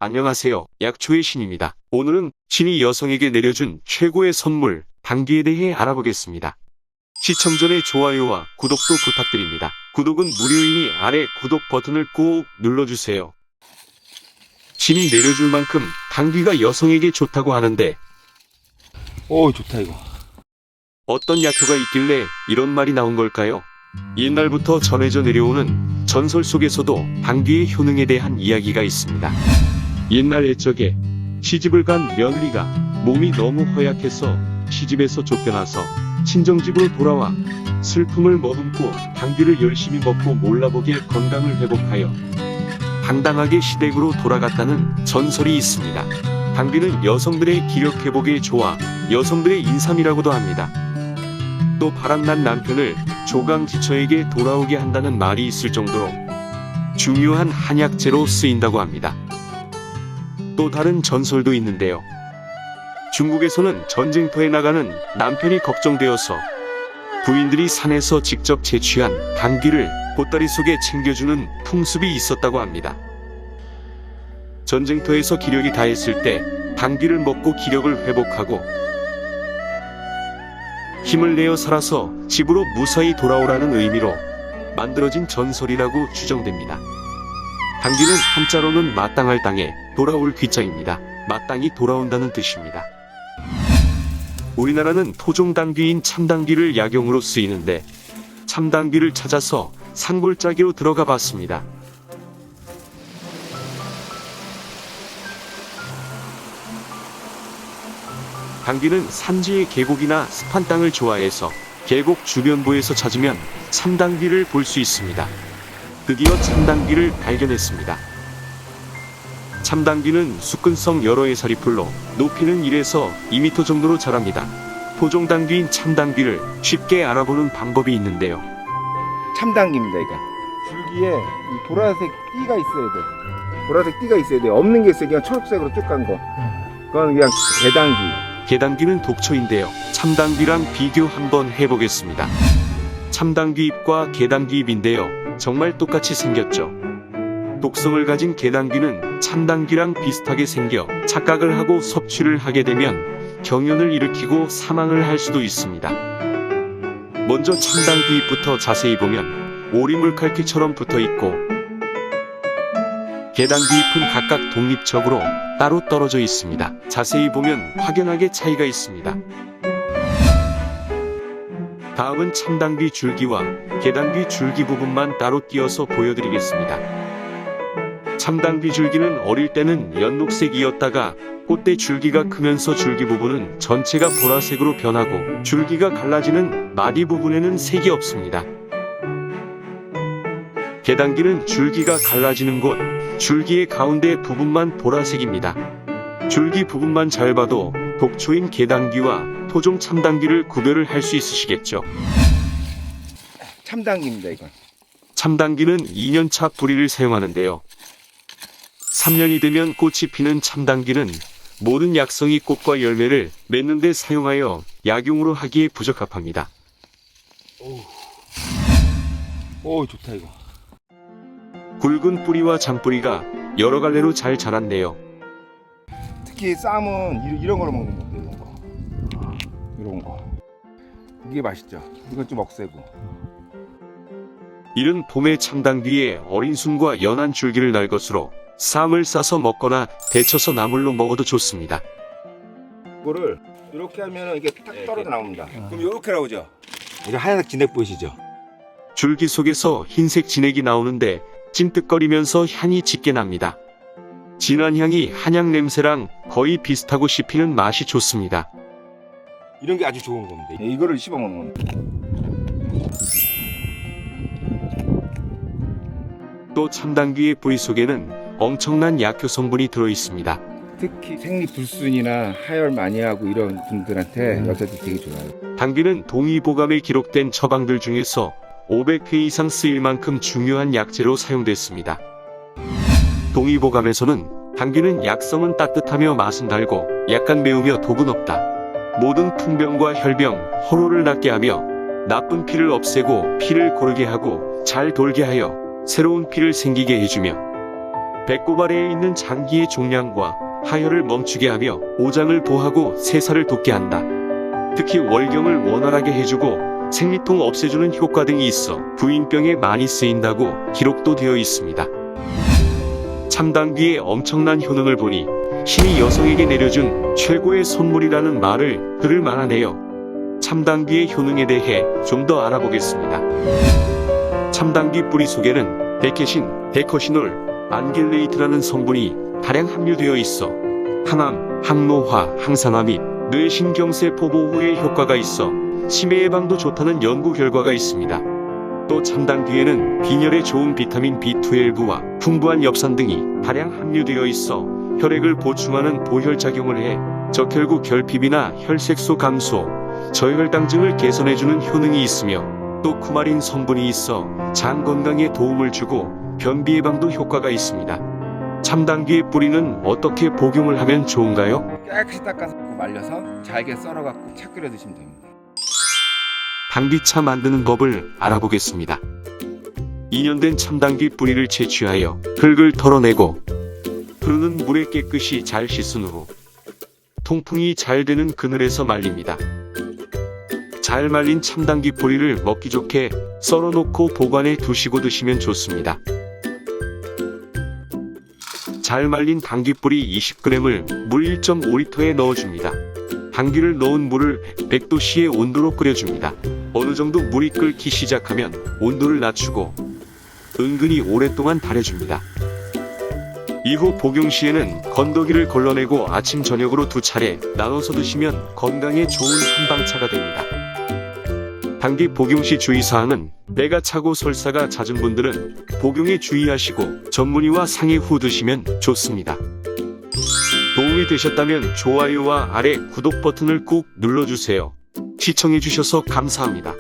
안녕하세요. 약초의 신입니다. 오늘은 신이 여성에게 내려준 최고의 선물, 당귀에 대해 알아보겠습니다. 시청 전에 좋아요와 구독도 부탁드립니다. 구독은 무료이니 아래 구독 버튼을 꼭 눌러주세요. 신이 내려줄 만큼 당귀가 여성에게 좋다고 하는데 오, 좋다 이거. 어떤 약효가 있길래 이런 말이 나온 걸까요? 옛날부터 전해져 내려오는 전설 속에서도 당귀의 효능에 대한 이야기가 있습니다. 옛날 옛적에 시집을 간 며느리가 몸이 너무 허약해서 시집에서 쫓겨나서 친정집으로 돌아와 슬픔을 머금고 당귀를 열심히 먹고 몰라보게 건강을 회복하여 당당하게 시댁으로 돌아갔다는 전설이 있습니다. 당귀는 여성들의 기력 회복에 좋아 여성들의 인삼이라고도 합니다. 또 바람난 남편을 조강지처에게 돌아오게 한다는 말이 있을 정도로 중요한 한약재로 쓰인다고 합니다. 또 다른 전설도 있는데요. 중국에서는 전쟁터에 나가는 남편이 걱정되어서 부인들이 산에서 직접 채취한 당귀를 보따리 속에 챙겨주는 풍습이 있었다고 합니다. 전쟁터에서 기력이 다했을 때 당귀를 먹고 기력을 회복하고 힘을 내어 살아서 집으로 무사히 돌아오라는 의미로 만들어진 전설이라고 추정됩니다. 당귀는 한자로는 마땅할 땅에 돌아올 귀자입니다. 마땅히 돌아온다는 뜻입니다. 우리나라는 토종당귀인 참당귀를 약용으로 쓰이는데 참당귀를 찾아서 산골짜기로 들어가 봤습니다. 당귀는 산지의 계곡이나 습한 땅을 좋아해서 계곡 주변부에서 찾으면 참당귀를 볼 수 있습니다. 드디어 참당귀를 발견했습니다. 참당귀는 수근성 여러 해살이풀로 높이는 1에서 2m 정도로 자랍니다. 토종당귀인 참당귀를 쉽게 알아보는 방법이 있는데요. 참당귀입니다 이거. 줄기에 이 보라색 띠가 있어야 돼. 보라색 띠가 있어야 돼. 없는 게 있어요. 그냥 초록색으로 쭉 간 거. 그건 그냥 개당귀. 개당귀는 독초인데요. 참당귀랑 비교 한번 해보겠습니다. 참당귀 잎과 개당귀 잎인데요. 정말 똑같이 생겼죠. 독성을 가진 개당귀는 참당귀랑 비슷하게 생겨 착각을 하고 섭취를 하게 되면 경련을 일으키고 사망을 할 수도 있습니다. 먼저 참당귀 잎부터 자세히 보면 오리물칼퀴처럼 붙어있고 개당귀 잎은 각각 독립적으로 따로 떨어져 있습니다. 자세히 보면 확연하게 차이가 있습니다. 다음은 참당귀 줄기와 개당귀 줄기 부분만 따로 띄어서 보여드리겠습니다. 참당귀 줄기는 어릴 때는 연녹색이었다가 꽃대 줄기가 크면서 줄기 부분은 전체가 보라색으로 변하고 줄기가 갈라지는 마디 부분에는 색이 없습니다. 개당귀는 줄기가 갈라지는 곳, 줄기의 가운데 부분만 보라색입니다. 줄기 부분만 잘 봐도 독초인 개당귀와 토종 참당귀를 구별을 할 수 있으시겠죠. 참당귀입니다 이건. 참당귀는 2년차 뿌리를 사용하는데요. 3년이 되면 꽃이 피는 참당귀는 모든 약성이 꽃과 열매를 맺는 데 사용하여 약용으로 하기에 부적합합니다. 오, 좋다 이거. 굵은 뿌리와 장뿌리가 여러 갈래로 잘 자란대요. 특히 쌈은 이런 거로 먹는 건데 이런 거. 이런 거. 이게 맛있죠. 이건 좀 억세고. 이른 봄의 참당귀에 어린 순과 연한 줄기를 날 것으로 쌈을 싸서 먹거나 데쳐서 나물로 먹어도 좋습니다. 이거를 이렇게 하면 이게 탁 떨어져 나옵니다. 그럼 이렇게 나오죠. 이제 하얀색 진액 보이시죠? 줄기 속에서 흰색 진액이 나오는데 찐득거리면서 향이 짙게 납니다. 진한 향이 한약 냄새랑 거의 비슷하고 씹히는 맛이 좋습니다. 이런 게 아주 좋은 겁니다. 이거를 씹어 먹는 겁니다. 또 참당귀의 뿌리 속에는 엄청난 약효 성분이 들어있습니다. 특히 생리불순이나 하혈 많이 하고 이런 분들한테 여자들 되게 좋아요. 당귀는 동의보감에 기록된 처방들 중에서 500회 이상 쓰일 만큼 중요한 약재로 사용됐습니다. 동의보감에서는 당귀는 약성은 따뜻하며 맛은 달고 약간 매우며 독은 없다. 모든 풍병과 혈병, 허로를 낫게 하며 나쁜 피를 없애고 피를 고르게 하고 잘 돌게 하여 새로운 피를 생기게 해주며 배꼽 아래에 있는 장기의 종양과 하혈을 멈추게 하며 오장을 보하고 세살을 돋게 한다. 특히 월경을 원활하게 해주고 생리통 없애주는 효과 등이 있어 부인병에 많이 쓰인다고 기록도 되어 있습니다. 참당귀의 엄청난 효능을 보니 신이 여성에게 내려준 최고의 선물이라는 말을 들을 만하네요. 참당귀의 효능에 대해 좀 더 알아보겠습니다. 참당귀 뿌리 속에는 데케신, 데커시놀, 안길레이트라는 성분이 다량 함유되어 있어 항암, 항노화, 항산화 및 뇌신경세포 보호에 효과가 있어 치매 예방도 좋다는 연구 결과가 있습니다. 또 참당귀에는 빈혈에 좋은 비타민 B12와 풍부한 엽산 등이 다량 함유되어 있어 혈액을 보충하는 보혈작용을 해 적혈구 결핍이나 혈색소 감소, 저혈당증을 개선해주는 효능이 있으며 또 쿠마린 성분이 있어 장 건강에 도움을 주고 변비 예방도 효과가 있습니다. 참당귀의 뿌리는 어떻게 복용을 하면 좋은가요? 깨끗이 닦아서 말려서 잘게 썰어갖고 차 끓여 드시면 됩니다. 당귀차 만드는 법을 알아보겠습니다. 2년 된 참당귀 뿌리를 채취하여 흙을 털어내고 흐르는 물에 깨끗이 잘 씻은 후 통풍이 잘 되는 그늘에서 말립니다. 잘 말린 참당귀 뿌리를 먹기 좋게 썰어놓고 보관해 두시고 드시면 좋습니다. 잘 말린 당귀 뿌리 20g을 물 1.5리터에 넣어줍니다. 당귀를 넣은 물을 100도씨의 온도로 끓여줍니다. 어느 정도 물이 끓기 시작하면 온도를 낮추고 은근히 오랫동안 달여줍니다. 이후 복용 시에는 건더기를 걸러내고 아침 저녁으로 2차례 나눠서 드시면 건강에 좋은 한방차가 됩니다. 당귀 복용 시 주의사항은 배가 차고 설사가 잦은 분들은 복용에 주의하시고 전문의와 상의 후 드시면 좋습니다. 도움이 되셨다면 좋아요와 아래 구독 버튼을 꾹 눌러주세요. 시청해주셔서 감사합니다.